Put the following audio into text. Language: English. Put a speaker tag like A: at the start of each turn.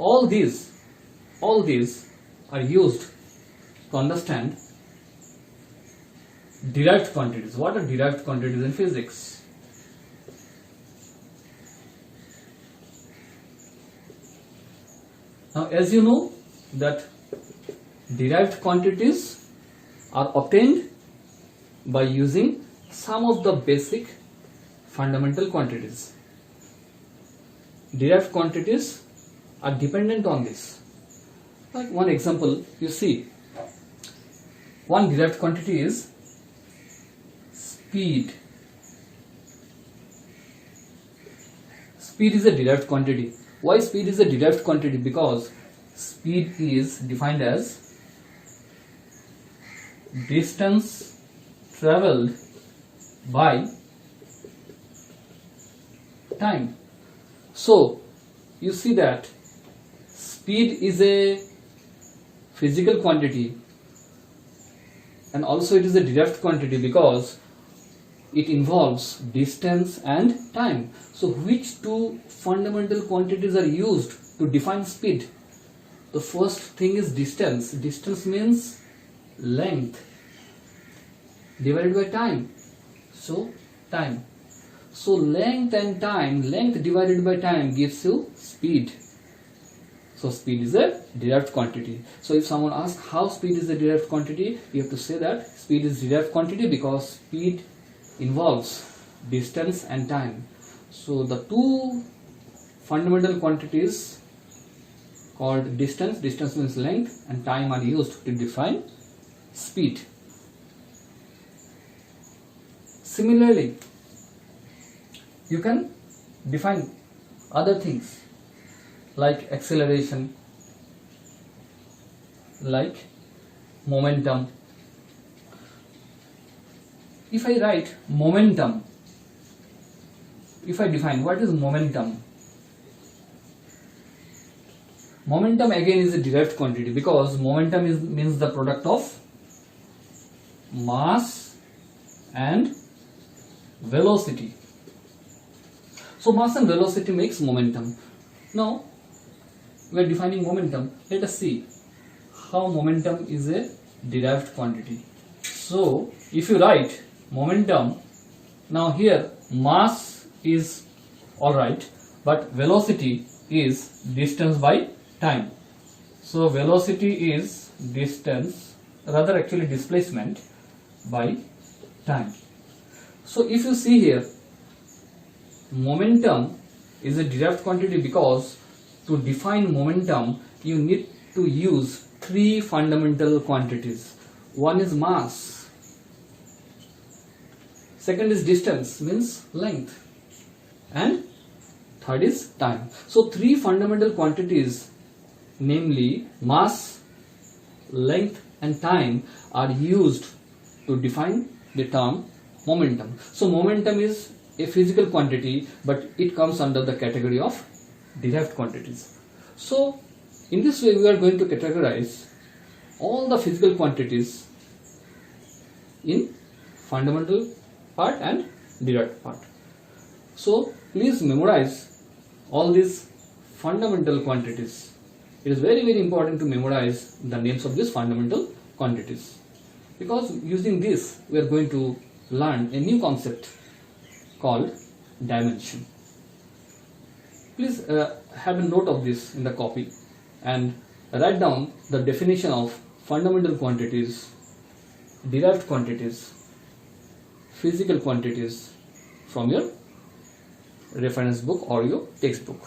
A: all these are used to understand derived quantities. What are derived quantities in physics? Now, as you know that derived quantities are obtained by using some of the basic fundamental quantities. Derived quantities are dependent on this. Like one example, you see, one derived quantity is speed. Speed is a derived quantity. Why speed is a derived quantity? Because speed is defined as distance traveled by time. So you see that speed is a physical quantity and also it is a derived quantity because it involves distance and time. So which two fundamental quantities are used to define speed? The first thing is distance. Distance means length divided by time. So time. So length and time, length divided by time gives you speed. So speed is a derived quantity. So if someone asks how speed is a derived quantity, you have to say that speed is derived quantity because speed involves distance and time. So the two fundamental quantities called distance means length, and time are used to define speed. Similarly, you can define other things like acceleration, like momentum. If I write momentum, if I define what is momentum, momentum again is a derived quantity because momentum means the product of mass and velocity. So mass and velocity makes momentum. Now we are defining momentum. Let us see how momentum is a derived quantity. So if you write momentum, now here mass is alright, but velocity is distance by time. So velocity is distance, rather actually displacement by time. So if you see here, momentum is a derived quantity because to define momentum you need to use three fundamental quantities. One is mass, second is distance means length, and third is time. So three fundamental quantities, namely mass, length and time, are used to define the term momentum. So momentum is a physical quantity, but it comes under the category of derived quantities. So in this way we are going to categorize all the physical quantities in fundamental part and derived part. So please memorize all these fundamental quantities. It is very important to memorize the names of these fundamental quantities, because using this we are going to learn a new concept called dimension. Please have a note of this in the copy and write down the definition of fundamental quantities, derived quantities, physical quantities from your reference book or your textbook.